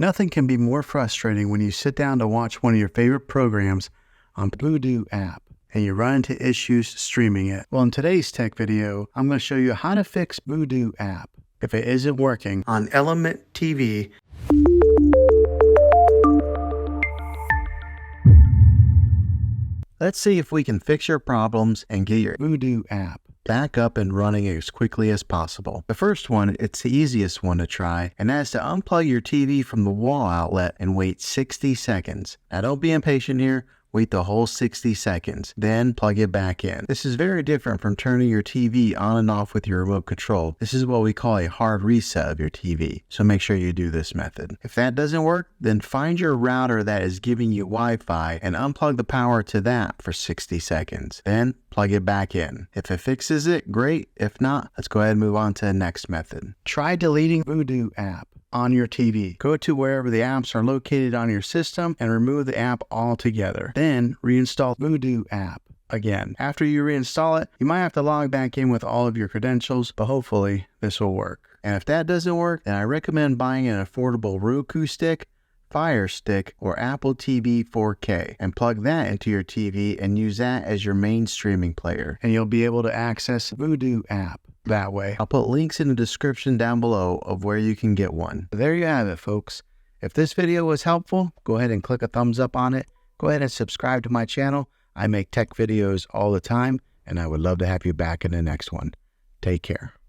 Nothing can be more frustrating when you sit down to watch one of your favorite programs on Vudu app and you run into issues streaming it. Well, in today's tech video, I'm going to show you how to fix Vudu app if it isn't working on Element TV. Let's see if we can fix your problems and get your Vudu app back up and running as quickly as possible. The first one, it's the easiest one to try, and that's to unplug your TV from the wall outlet and wait 60 seconds. Now don't be impatient here. Wait the whole 60 seconds, then plug it back in. This is very different from turning your TV on and off with your remote control. This is what we call a hard reset of your TV, so make sure you do this method. If that doesn't work, then find your router that is giving you Wi-Fi and unplug the power to that for 60 seconds. Then plug it back in. If it fixes it, great. If not, let's go ahead and move on to the next method. Try deleting Vudu app on your TV. Go to wherever the apps are located on your system and remove the app altogether. Then reinstall Vudu app again. After you reinstall it, you might have to log back in with all of your credentials, but hopefully this will work. And if that doesn't work, then I recommend buying an affordable Roku stick, Fire Stick, or Apple TV 4K and plug that into your TV and use that as your main streaming player. And you'll be able to access Vudu app that way. I'll put links in the description down below of where you can get one. There you have it, folks. If this video was helpful, go ahead and click a thumbs up on it. Go ahead and subscribe to my channel. I make tech videos all the time, and I would love to have you back in the next one. Take care.